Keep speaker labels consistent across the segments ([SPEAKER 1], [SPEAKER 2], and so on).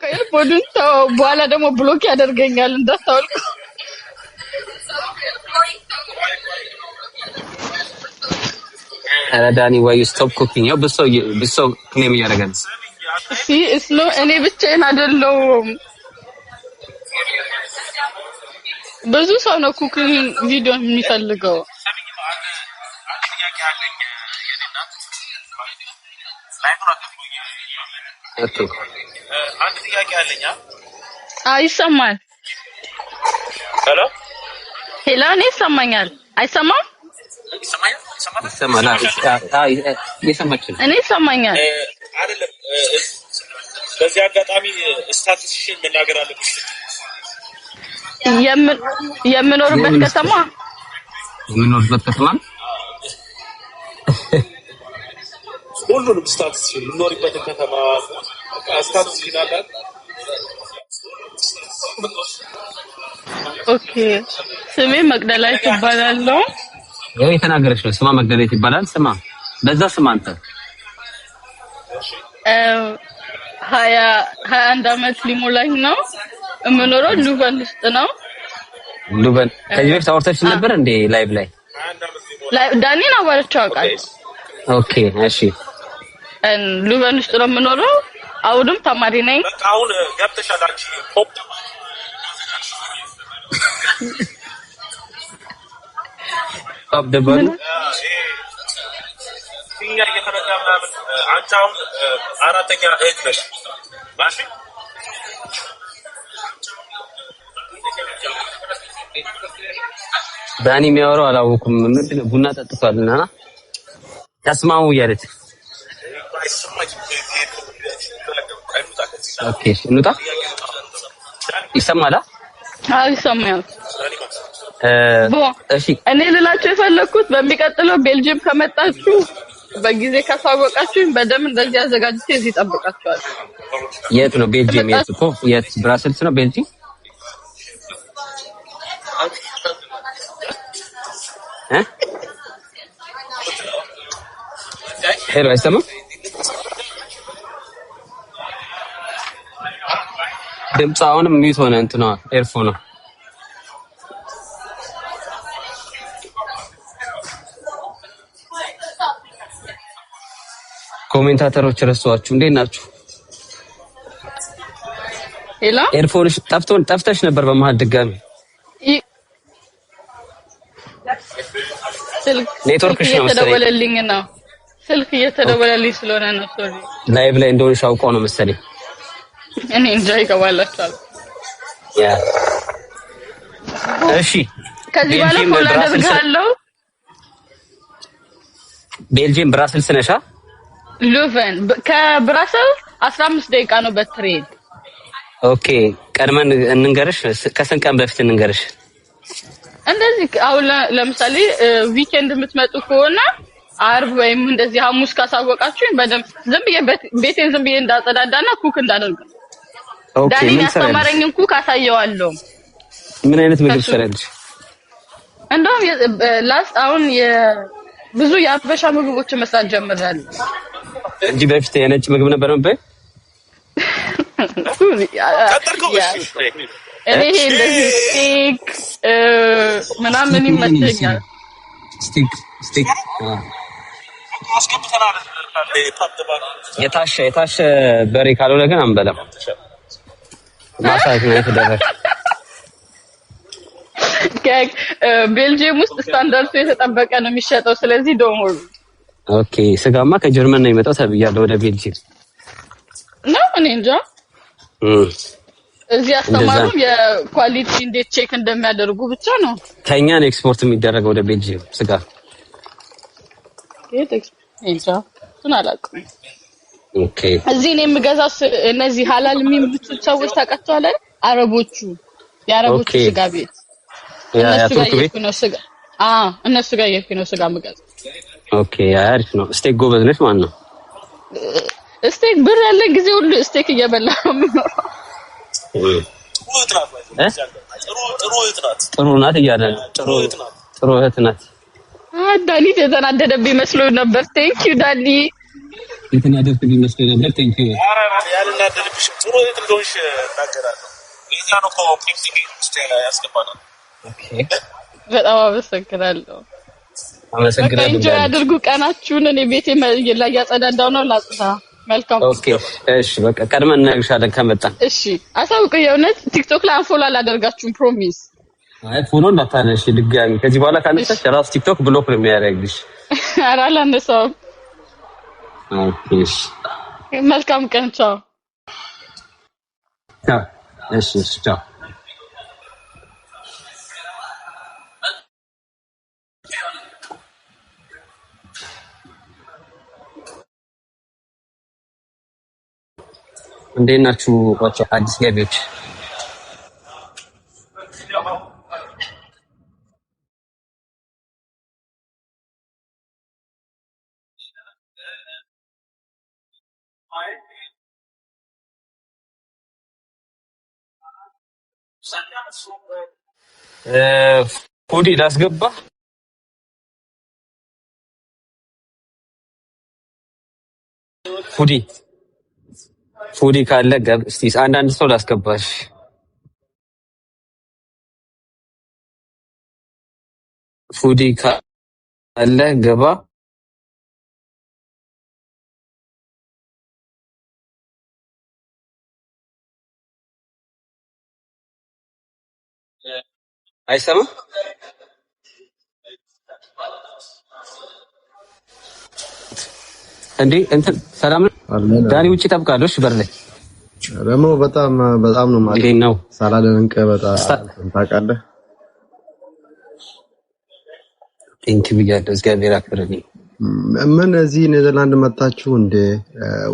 [SPEAKER 1] ኤርፖዱን ተው በኋላ ደግሞ ብሎክ ያደርገኛል እንዳታወልቁ
[SPEAKER 2] Danny, why you stop cooking? Yeah, but so claim ያደርጋል
[SPEAKER 1] See, it's no እኔ ብቻዬን አይደለሁም ብዙ ሰው ነው ኩኪንግ ቪዲዮ የሚፈልገው
[SPEAKER 2] Okay.
[SPEAKER 3] አንድ ጥያቄ አለኝ
[SPEAKER 1] ይሰማል ሄሎ እኔ ይሰማኛል አይሰማም
[SPEAKER 2] ይሰማል
[SPEAKER 1] እኔ ይሰማኛል
[SPEAKER 3] አይደለም በዚህ አጋጣሚ ስታቲስቲክሽን መናገር አለብሽ
[SPEAKER 1] የምኖርበት ከተማ
[SPEAKER 3] ሁሉንም ስታቲስቲክሽን የምኖርበት ከተማ ስታቲስቲክሽን አለ
[SPEAKER 1] ኦኬ ስሜ መቅደላዊት እባላለሁ
[SPEAKER 2] ያው የተናገረች ነው ስማ መቅደላዊት ይባላል ስማ በዛ ስማ አንተ
[SPEAKER 1] 21 አመት ሊሞላኝ ነው የምኖረው ሉቨን ውስጥ ነው
[SPEAKER 2] ሉቨን ከዚህ በፊት አውርተሽ ነበር እንዴ ላይቭ ላይ
[SPEAKER 1] ዳኒን አወራቸው አውቃለሁ
[SPEAKER 2] ኦኬ እሺ
[SPEAKER 1] ሉቨን ውስጥ ነው የምኖረው አሁንም ተማሪ ነኝ
[SPEAKER 3] በቃ አሁን ገብተሻል አንቺ ፖፕ
[SPEAKER 2] ፖፕ ደበል
[SPEAKER 3] ሲኛ እየተረዳና አንቺ አሁን አራተኛ እህት ነሽ ማሽ
[SPEAKER 2] ዳኒ የሚያወራው አላወኩም ምንድነው ቡና ጠጥቷልና ተስማሙ እያለች ኦኬ እንውጣ ይሰማል
[SPEAKER 1] ይሰማል
[SPEAKER 2] እሺ
[SPEAKER 1] እኔ ልላችሁ የፈለኩት በሚቀጥለው ቤልጂየም ከመጣችሁ በጊዜ ካሳወቃችሁ በደም እንደዚህ አዘጋጅቼ እዚህ ጠብቃችኋለሁ
[SPEAKER 2] የት ነው ቤልጂየም የት እኮ የት ብራስልስ ነው ቤልጂየም ሄሎ አይሰማም ድምጽ አሁንም ሚውት ሆነ እንትና ኤርፎን ነው ኮሜንታተሮች ረስተዋችሁ እንዴት ናችሁ
[SPEAKER 1] ሄሎ
[SPEAKER 2] ኤርፎንሽ ጠፍተሽ ነበር በመሃል ድጋሚ ኔትወርክሽ ነው
[SPEAKER 1] እየተደወለልኝ ነው ስልክ እየተደወለልኝ ስለሆነ ነው ሶሪ
[SPEAKER 2] ላይቭ ላይ እንደሆነሽ አውቀው ነው መሰለኝ
[SPEAKER 1] እኔ እንጃ ይገባላችኋል
[SPEAKER 2] ያ እሺ
[SPEAKER 1] ከዚህ በኋላ ፎሎ አደርጋለሁ
[SPEAKER 2] ቤልጂየም ብራስልስ ነሻ
[SPEAKER 1] ሉቨን ከብራስል 15 ደቂቃ ነው በትሬን
[SPEAKER 2] ኦኬ ቀድመን እንንገርሽ ከስንት ቀን በፊት እንንገርሽ
[SPEAKER 1] እንደዚህ አሁን ለምሳሌ ዊኬንድ የምትመጡ ከሆነ አርብ ወይም እንደዚህ ሐሙስ ካሳወቃችሁኝ በደም ዝም ብዬ ቤቴን ዝም ብዬ እንዳጸዳዳና ኩክ እንዳደርግ
[SPEAKER 2] ኦኬ
[SPEAKER 1] ዳኒ ያስተማረኝን ኩክ አሳየዋለሁ
[SPEAKER 2] ምን አይነት ምግብ ሰራልሽ
[SPEAKER 1] እንደውም ላስት አሁን ብዙ የአበሻ ምግቦች መስራት ጀምራለሁ
[SPEAKER 2] እንጂ በፊት የነጭ ምግብ ነበር ነበር
[SPEAKER 1] እኔ እንደዚህ ስቲክ ምናምን ይመቸኛል
[SPEAKER 2] ስቲክ የታሸ በሬ ካልሆነ ግን አንበላም ማሳጅ ነው የተደረገ
[SPEAKER 1] ቤልጂየም ውስጥ ስታንዳርዱ የተጠበቀ ነው የሚሸጠው ስለዚህ ዶሞር
[SPEAKER 2] ኦኬ ስጋማ ከጀርመን ነው የመጣው ተብያለሁ ወደ ቤልጂየም
[SPEAKER 1] ነው እኔ እንጃ እዚህ አስተማሩ የኳሊቲ እንዴት ቼክ እንደሚያደርጉ ብቻ ነው
[SPEAKER 2] ከኛ ነው ኤክስፖርት የሚደረገው ወደ ቤልጂየም ስጋ
[SPEAKER 1] እንጃ አላውቅም
[SPEAKER 2] ኦኬ
[SPEAKER 1] እዚህ ነው የምገዛው እነዚህ ሐላል የሚሉት ሰዎች ታውቃቸዋል አረቦቹ የአረቦቹ ስጋ ቤት እነሱ ጋር የፊኖ ስጋ ምገዛ
[SPEAKER 2] ኦኬ አሪፍ ነው ስቴክ ጎበዝ ነሽ ማለት ነው
[SPEAKER 1] ስቴክ ብር ያለ ጊዜ ሁሉ ስቴክ እየበላሁ ነው
[SPEAKER 2] ጥሩ ናት እያለ ጥሩ እህት ናት
[SPEAKER 1] ዳኒ ተናደደብኝ መስሎ ነበር ቴንክ ዩ ዳኒ
[SPEAKER 2] የተናደድኩ ቢመስል ነበር። ቴንክ ዩ።
[SPEAKER 3] ኧረ ያልናደድብሽ ጥሩ እንደሆንሽ እናገራለሁ። የዛ ነው እኮ ፒክሲንግ ውስጥ ያስገባናል።
[SPEAKER 2] ኦኬ
[SPEAKER 1] በጣም አመሰግናለሁ።
[SPEAKER 2] አመሰግናለሁ።
[SPEAKER 1] እንጆይ አድርጉ ቀናችሁን። እኔ ቤቴ ላይ ያጸዳዳው ነው ላጽዳ። መልካም።
[SPEAKER 2] ኦኬ እሺ በቃ ቀድመን እናግሻለን ከመጣን።
[SPEAKER 1] እሺ አሳውቁ። የእውነት ቲክቶክ ላይ አንፎሎ አላደርጋችሁም ፕሮሚስ።
[SPEAKER 2] አይ ፎሎ እንዳታነሺ ድጋሚ። ከዚህ በኋላ ካነሳሽ ራስ ቲክቶክ ብሎክ ነው የሚያደርግሽ።
[SPEAKER 1] ኧረ አላነሳውም።
[SPEAKER 2] ኦኬ እሺ
[SPEAKER 1] መልካም ቀን። ቻው።
[SPEAKER 2] እሺ ቻው። እንዴት ናችሁ? ቋጫ አዲስ ገቢዎች ፉዲ ላስገባ ፉዲ ካለ እስቲ አንዳንድ ሰው ላስገባሽ። ፉዲ ካለ ገባ። አይሰማም እንዴ? እንትን ሰላም ዳኒ ውጪ ጠብቃለሽ በር ላይ
[SPEAKER 4] ደግሞ በጣም ነው ማለት
[SPEAKER 2] ነው።
[SPEAKER 4] ሳላደንቅ በጣም ታውቃለህ።
[SPEAKER 2] ቴንክ ዩ ብያለሁ። እግዚአብሔር ያክብርልኝ።
[SPEAKER 4] ምን እዚህ ኔዘርላንድ መጣችሁ እንዴ?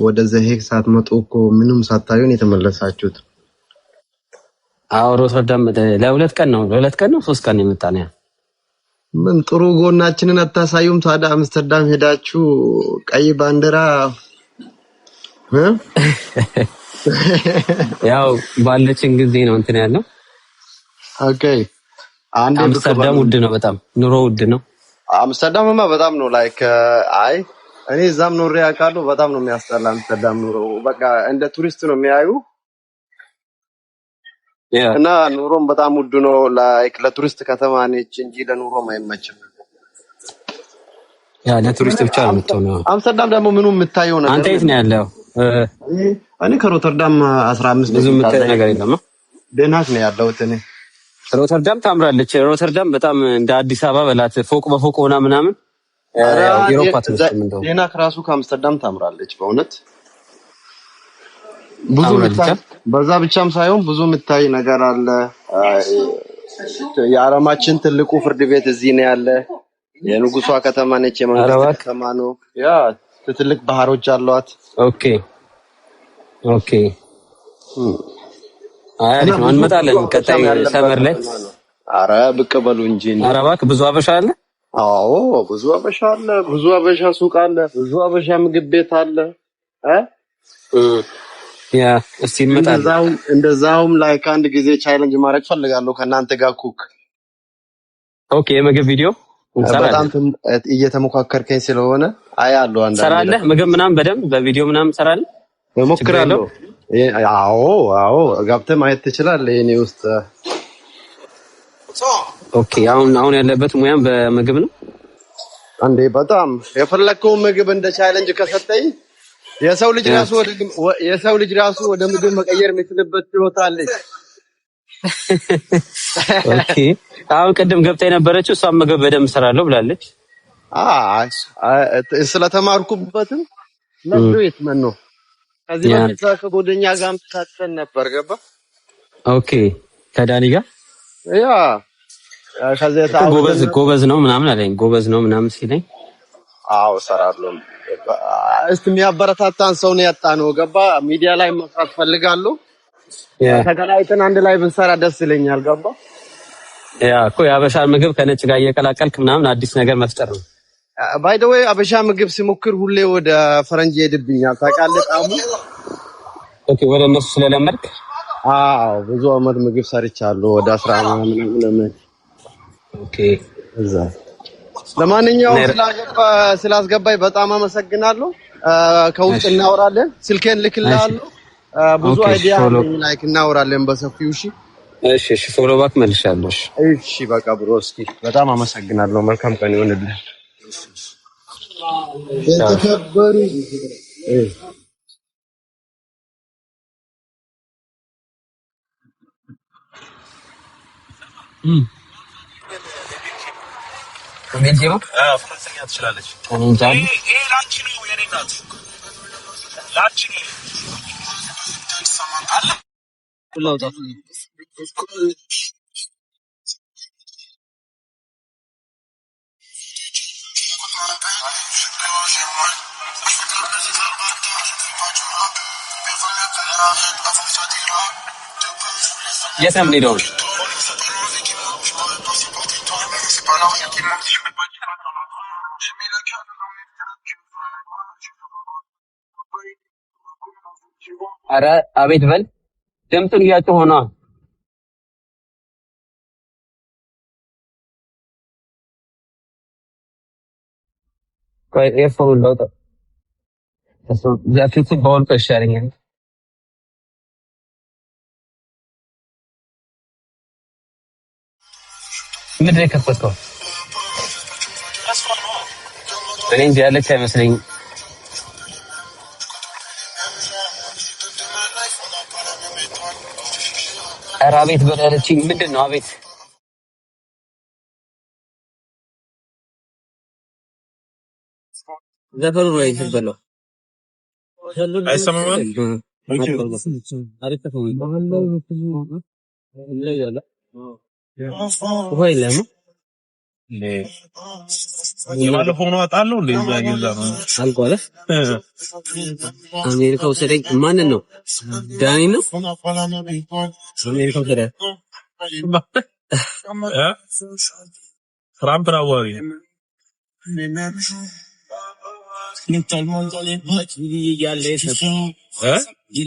[SPEAKER 4] ወደ ዘሄግ ሳትመጡ እኮ ምንም ሳታዩን የተመለሳችሁት?
[SPEAKER 2] አዎ ሮተርዳም ለሁለት ቀን ነው 3 ቀን የመጣነው።
[SPEAKER 4] ምን ጥሩ ጎናችንን አታሳዩም ታዲያ? አምስተርዳም ሄዳችሁ ቀይ ባንዲራ
[SPEAKER 2] ያው ባለችን ጊዜ ነው እንትን ያለው።
[SPEAKER 4] ኦኬ አንዴ
[SPEAKER 2] አምስተርዳም ውድ ነው በጣም ኑሮ ውድ ነው።
[SPEAKER 4] አምስተርዳምማ በጣም ነው ላይክ አይ እኔ እዛም ኖሬ አውቃለሁ። በጣም ነው የሚያስጠላ አምስተርዳም ኑሮ። በቃ እንደ ቱሪስት ነው የሚያዩ እና ኑሮም በጣም ውድ ነው። ላይክ ለቱሪስት ከተማ ነች እንጂ ለኑሮም አይመችም።
[SPEAKER 2] ያ ለቱሪስት ብቻ ነው የምትሆነው።
[SPEAKER 4] አምስተርዳም ደግሞ ምኑ የምታየው ነገር።
[SPEAKER 2] አንተ የት ነው ያለው?
[SPEAKER 4] እኔ ከሮተርዳም 15
[SPEAKER 2] ብዙ የምታየው ነገር የለም።
[SPEAKER 4] ደህናት ነው ያለሁት እኔ።
[SPEAKER 2] ሮተርዳም ታምራለች። ሮተርዳም በጣም እንደ አዲስ አበባ በላት ፎቅ በፎቅ ሆና ምናምን የአውሮፓ ትመስል እንደው
[SPEAKER 4] ዴና ከራሱ ከአምስተርዳም ታምራለች በእውነት። ብዙ ምታይ በዛ ብቻም ሳይሆን ብዙ ምታይ ነገር አለ። የዓለማችን ትልቁ ፍርድ ቤት እዚህ ነው ያለ። የንጉሷ ከተማ ነች። የመንግስት ከተማ ነው። ያ ትልቅ ባህሮች አሏት።
[SPEAKER 2] ኦኬ አይ እንመጣለን ቀጣይ ሰመር ላይ።
[SPEAKER 4] አረ ብቅ በሉ እንጂ።
[SPEAKER 2] ኧረ እባክህ ብዙ አበሻ አለ።
[SPEAKER 4] አዎ ብዙ አበሻ አለ። ብዙ አበሻ ሱቅ አለ። ብዙ አበሻ ምግብ ቤት አለ።
[SPEAKER 2] ያ እስቲ እንመጣለን።
[SPEAKER 4] እንደዛውም ላይክ አንድ ጊዜ ቻሌንጅ ማድረግ ፈልጋለሁ ከናንተ ጋር ኩክ።
[SPEAKER 2] ኦኬ የምግብ ቪዲዮ
[SPEAKER 4] በጣም እየተሞካከርከኝ ስለሆነ አያለሁ። አንዳንዴ
[SPEAKER 2] ሰራለህ ምግብ ምናምን በደንብ በቪዲዮ ምናምን ሰራለህ?
[SPEAKER 4] እሞክራለሁ። አዎ ገብተህ ማየት ትችላለህ የኔ ውስጥ።
[SPEAKER 2] ኦኬ አሁን ያለበት ሙያም በምግብ ነው
[SPEAKER 4] አንዴ። በጣም የፈለከው ምግብ እንደ ቻሌንጅ ከሰጠኝ የሰው ልጅ ራሱ ወደ ምግብ መቀየር የሚችልበት ችሎታ አለኝ።
[SPEAKER 2] ኦኬ አሁን ቅድም ገብታ የነበረችው እሷም ምግብ በደንብ ሰራለሁ ብላለች።
[SPEAKER 4] ስለተማርኩበትም ለምን የትመን ነው ከዚህ በፊት ከጎደኛ ጋር ተካተን ነበር ገባ።
[SPEAKER 2] ኦኬ ከዳኒ ጋር
[SPEAKER 4] ያ ከዚህ
[SPEAKER 2] ጎበዝ ነው ምናምን አለኝ። ጎበዝ ነው ምናምን ሲለኝ
[SPEAKER 4] አዎ ሰራለሁ። እስቲ የሚያበረታታን ሰው ነው ያጣነው ገባ። ሚዲያ ላይ መስራት ፈልጋለሁ። ተገናኝተን አንድ ላይ ብንሰራ ደስ ይለኛል ገባ።
[SPEAKER 2] ያ እኮ የአበሻ ምግብ ከነጭ ጋር እየቀላቀልክ ምናምን አዲስ ነገር መፍጠር ነው።
[SPEAKER 4] ባይ ዘ ዌይ አበሻ ምግብ ሲሞክር ሁሌ ወደ ፈረንጅ ይሄድብኛል ታውቃለህ ጣሙ።
[SPEAKER 2] ኦኬ ወደ እነሱ ስለለመድክ?
[SPEAKER 4] አዎ ብዙ አመት ምግብ ሰርቻለሁ ወደ 10 ምናምን።
[SPEAKER 2] ኦኬ
[SPEAKER 4] እዛ ለማንኛውም ስላስገባኝ በጣም አመሰግናለሁ። ከውስጥ እናወራለን። ስልኬን ልክልሃለሁ። ብዙ አይዲያ አለኝ ላይክ እናወራለን በሰፊው። እሺ ፎሎ ባክ መልሻለሁ። እሺ በቃ ብሮ እስኪ በጣም አመሰግናለሁ። መልካም ቀን ይሁንልህ። የተከበሩ
[SPEAKER 2] ኮሜንቲው
[SPEAKER 3] ፍራንስኛ ትችላለች።
[SPEAKER 2] እንጃል
[SPEAKER 3] ይሄ ላንቺ ነው የኔ እናት ላንቺ አለ
[SPEAKER 2] ሁላውጣት የሰም ሊዶ አረ አቤት በል ድምፁን እያጮህ ሆኗ ቆይ ኤርፎን ላውጣ ዛፊቱ ባወል ይሻለኛል ምንድን ነው የከፈትከው እኔ እንጃ ያለች አይመስለኝም ኧረ አቤት በላለችኝ ምንድን ነው አቤት ዘፈኑ ነው የተበለው
[SPEAKER 3] አይሰማም
[SPEAKER 2] አሪፍ ተፈው ወይ ለምን
[SPEAKER 3] የባለፈው ነው አጣለው እንደዛ ይዛ ነው
[SPEAKER 2] አልቋለ አሜሪካ ወሰደኝ ማንን ነው ዳኒ ነው አሜሪካ ወሰደ
[SPEAKER 3] ትራምፕ ነው ወሬ